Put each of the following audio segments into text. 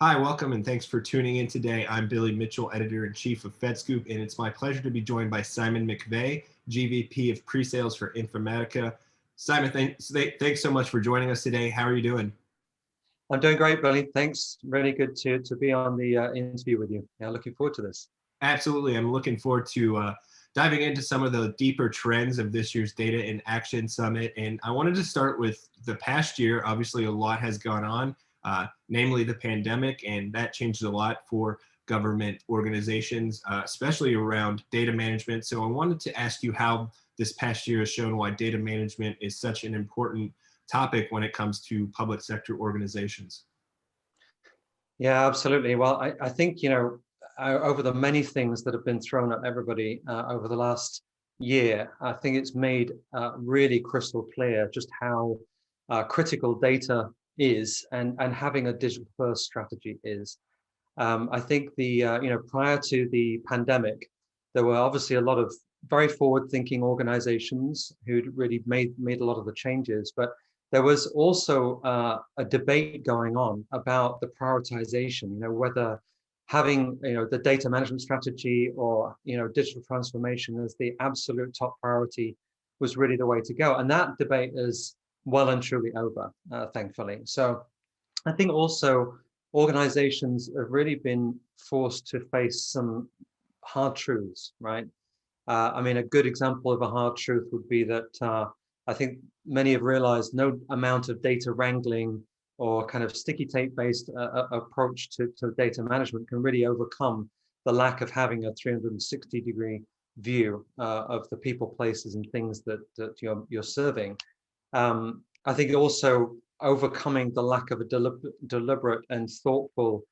Hi, welcome, and thanks for tuning in today. I'm Billy Mitchell, Editor-in-Chief of FedScoop, and it's my pleasure to be joined by Simon McVeigh, GVP of Pre-Sales for Informatica. Simon, thanks so much for joining us today. How are you doing? I'm doing great, Billy. Thanks. Really good to be on the interview with you. Yeah, looking forward to this. Absolutely. I'm looking forward to diving into some of the deeper trends of this year's Data in Action Summit. And I wanted to start with the past year. Obviously, a lot has gone on, namely the pandemic, and that changed a lot for government organizations, especially around data management. So I wanted to ask you how this past year has shown why data management is such an important topic when it comes to public sector organizations. Yeah, absolutely. Well, I think, over the many things that have been thrown at everybody over the last year, I think it's made really crystal clear just how critical data is and having a digital first strategy is. I think prior to the pandemic, there were obviously a lot of very forward-thinking organizations who'd really made a lot of the changes, but there was also a debate going on about the prioritization. Whether having the data management strategy or digital transformation as the absolute top priority was really the way to go, and that debate is well and truly over, thankfully. So I think also organizations have really been forced to face some hard truths, right? I mean, a good example of a hard truth would be that I think many have realized no amount of data wrangling or kind of sticky tape based approach to data management can really overcome the lack of having a 360-degree view of the people, places, and things that you're serving. I think also overcoming the lack of a deliberate and thoughtful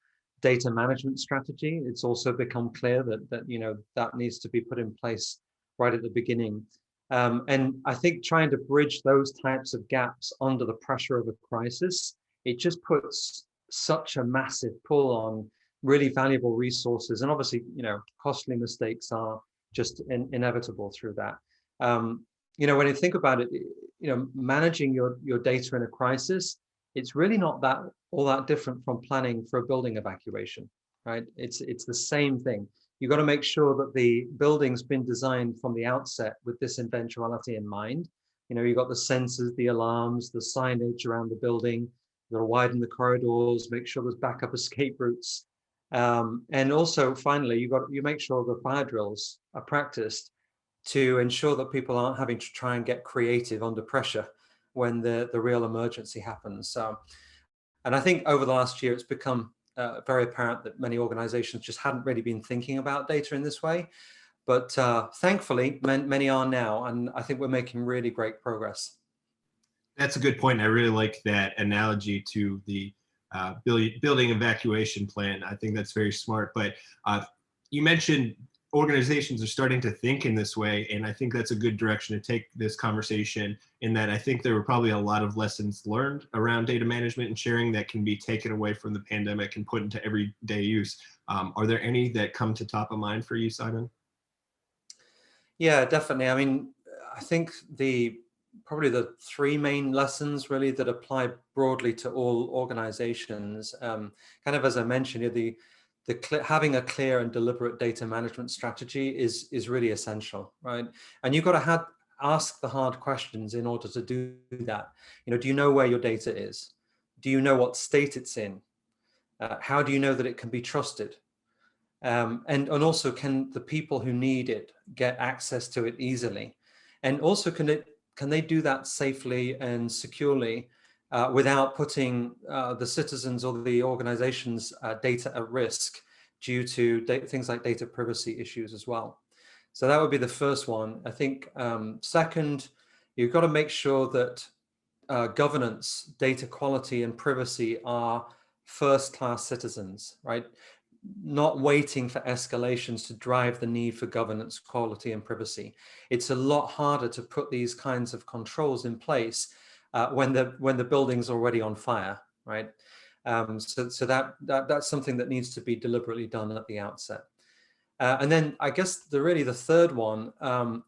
data management strategy. It's also become clear that needs to be put in place right at the beginning. And I think trying to bridge those types of gaps under the pressure of a crisis, it just puts such a massive pull on really valuable resources. And obviously, costly mistakes are just inevitable through that. When you think about it, managing your data in a crisis, it's really not all that different from planning for a building evacuation, right? It's the same thing. You've got to make sure that the building's been designed from the outset with this eventuality in mind. You've got the sensors, the alarms, the signage around the building. You've got to widen the corridors, make sure there's backup escape routes. And also, finally, you make sure the fire drills are practiced to ensure that people aren't having to try and get creative under pressure when the real emergency happens. And I think over the last year, it's become very apparent that many organizations just hadn't really been thinking about data in this way. But thankfully, many are now, and I think we're making really great progress. That's a good point. I really like that analogy to the building evacuation plan. I think that's very smart. But you mentioned organizations are starting to think in this way, and I think that's a good direction to take this conversation, in that I think there were probably a lot of lessons learned around data management and sharing that can be taken away from the pandemic and put into everyday use. Are there any that come to top of mind for you, Simon? Yeah, definitely. I mean, I think probably the three main lessons really that apply broadly to all organizations, kind of as I mentioned, having a clear and deliberate data management strategy is really essential, right? And you've got to ask the hard questions in order to do that. Do you know where your data is? Do you know what state it's in? How do you know that it can be trusted? And also, can the people who need it get access to it easily? And also, can they do that safely and securely without putting the citizens or the organization's data at risk due to things like data privacy issues as well? So that would be the first one. I think second, you've got to make sure that governance, data quality, and privacy are first-class citizens, right? Not waiting for escalations to drive the need for governance, quality, and privacy. It's a lot harder to put these kinds of controls in place when the building's already on fire, right? So that's something that needs to be deliberately done at the outset. And then I guess the third one,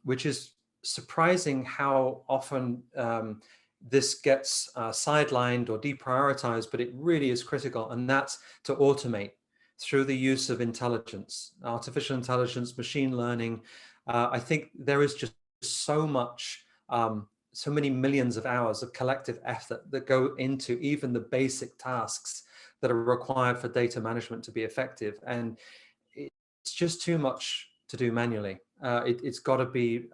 which is surprising how often this gets sidelined or deprioritized, but it really is critical, and that's to automate through the use of intelligence, artificial intelligence, machine learning. I think there is just so much, so many millions of hours of collective effort that go into even the basic tasks that are required for data management to be effective. And it's just too much to do manually. It's got to be,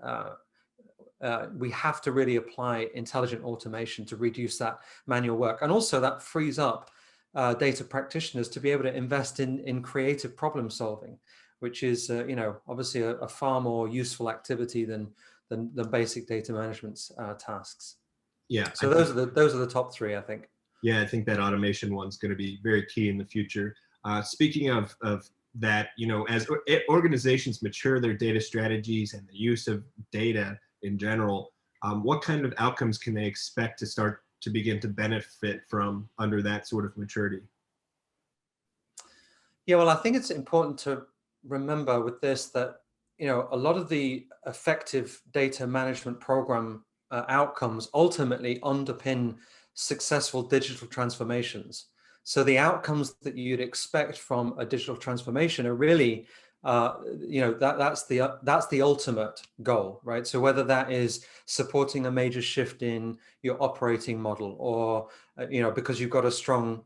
we have to really apply intelligent automation to reduce that manual work. And also that frees up data practitioners to be able to invest in creative problem solving, which is, obviously a far more useful activity than basic data management tasks. Yeah, So those are the top three, I think. yeah, I think that automation one's going to be very key in the future. Speaking of that, as organizations mature their data strategies and the use of data in general, what kind of outcomes can they expect to start to begin to benefit from under that sort of maturity? Yeah, well, I think it's important to remember with this that, a lot of the effective data management program outcomes ultimately underpin successful digital transformations. So the outcomes that you'd expect from a digital transformation are really, that's the ultimate goal, right? So whether that is supporting a major shift in your operating model, or because you've got a strong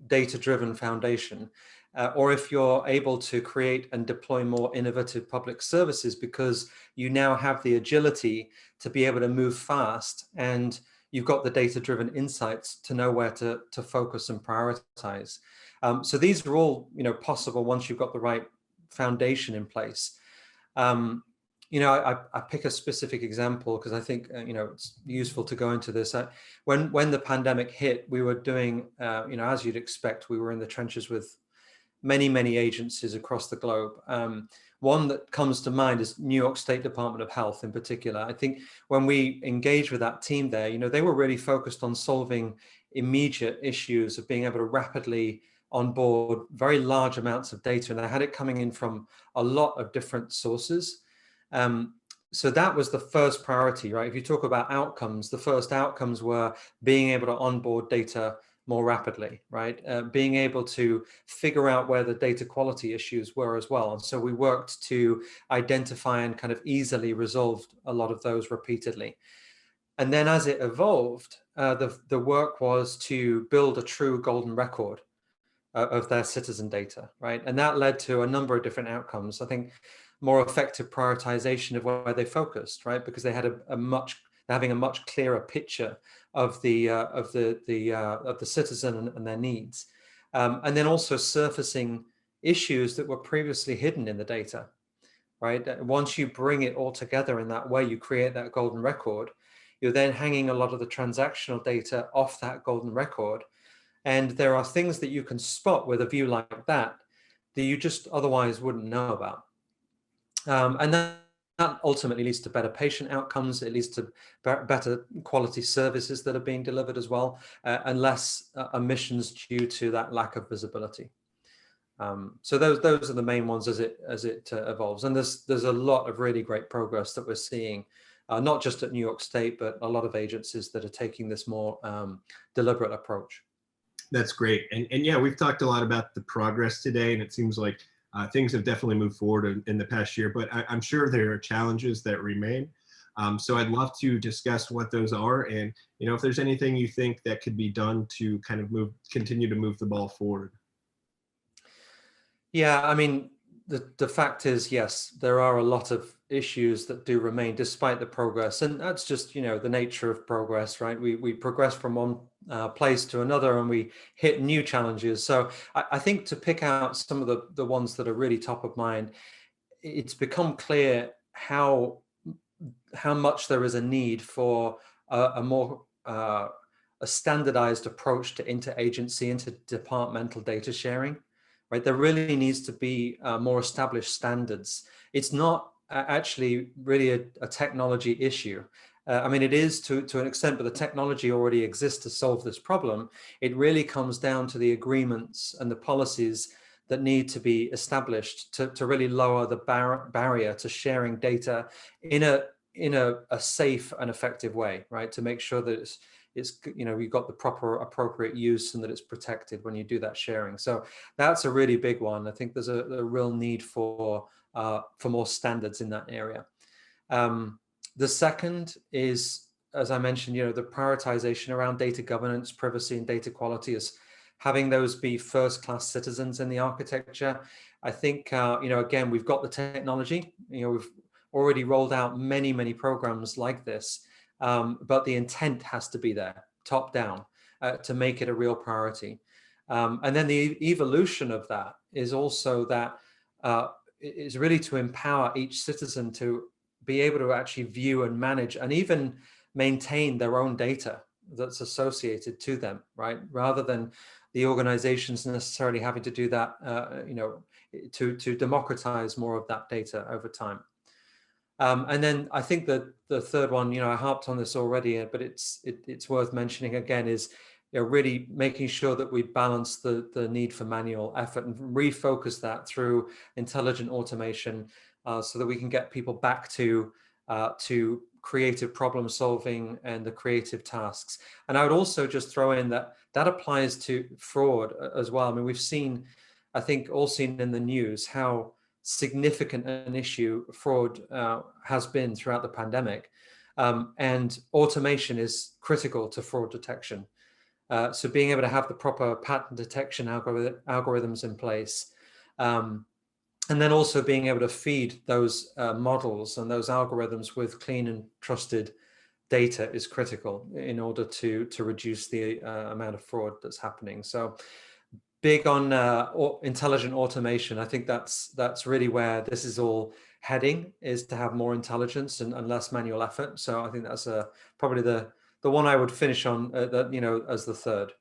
data-driven foundation, or if you're able to create and deploy more innovative public services because you now have the agility to be able to move fast, and you've got the data-driven insights to know where to focus and prioritize. So these are all possible once you've got the right foundation in place. I pick a specific example because I think it's useful to go into this. When the pandemic hit, we were doing as you'd expect, we were in the trenches with many agencies across the globe. One that comes to mind is New York State Department of Health in particular. I think when we engaged with that team there, they were really focused on solving immediate issues of being able to rapidly onboard very large amounts of data, and they had it coming in from a lot of different sources. So that was the first priority, right? If you talk about outcomes, the first outcomes were being able to onboard data more rapidly, right? Being able to figure out where the data quality issues were as well. And so we worked to identify and kind of easily resolved a lot of those repeatedly. And then as it evolved, the work was to build a true golden record of their citizen data, right? And that led to a number of different outcomes. I think more effective prioritization of where they focused, right? Because they had having a much clearer picture of the citizen and their needs, and then also surfacing issues that were previously hidden in the data, right? Once you bring it all together in that way, you create that golden record. You're then hanging a lot of the transactional data off that golden record, and there are things that you can spot with a view like that you just otherwise wouldn't know about, and that ultimately leads to better patient outcomes. It leads to better quality services that are being delivered as well, and less omissions due to that lack of visibility. So those are the main ones as it evolves. And there's a lot of really great progress that we're seeing, not just at New York State, but a lot of agencies that are taking this more deliberate approach. That's great. And yeah, we've talked a lot about the progress today, and it seems like things have definitely moved forward in the past year, but I'm sure there are challenges that remain. So I'd love to discuss what those are, and if there's anything you think that could be done to kind of continue to move the ball forward. Yeah, I mean, the fact is, yes, there are a lot of issues that do remain despite the progress, and that's just the nature of progress, right? We progress from one place to another, and we hit new challenges. So I think to pick out some of the ones that are really top of mind, it's become clear how much there is a need for a more a standardized approach to interagency, interdepartmental data sharing. Right, there really needs to be more established standards. It's not actually really a technology issue. I mean, it is to an extent, but the technology already exists to solve this problem. It really comes down to the agreements and the policies that need to be established to really lower the barrier to sharing data in a in a safe and effective way, right? To make sure that it's you've got the proper appropriate use and that it's protected when you do that sharing. So that's a really big one. I think there's a real need for more standards in that area. The second is, as I mentioned, the prioritization around data governance, privacy, and data quality, is having those be first-class citizens in the architecture. I think, again, we've got the technology. We've already rolled out many programs like this, but the intent has to be there, top down, to make it a real priority. And then the evolution of that is also that is really to empower each citizen to be able to actually view and manage and even maintain their own data that's associated to them, right? Rather than the organizations necessarily having to do that, to democratize more of that data over time. And then I think that the third one, I harped on this already, but it's worth mentioning again, is really making sure that we balance the need for manual effort and refocus that through intelligent automation, so that we can get people back to creative problem solving and the creative tasks. And I would also just throw in that applies to fraud as well. I mean, we've seen, I think, all seen in the news how significant an issue fraud has been throughout the pandemic, and automation is critical to fraud detection. So being able to have the proper pattern detection algorithms in place, and then also being able to feed those models and those algorithms with clean and trusted data is critical in order to reduce the amount of fraud that's happening. So big on intelligent automation. I think that's really where this is all heading, is to have more intelligence and less manual effort. So I think that's probably the one I would finish on, as the third.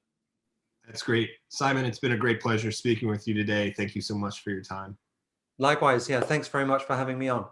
That's great. Simon, it's been a great pleasure speaking with you today. Thank you so much for your time. Likewise. Yeah. Thanks very much for having me on.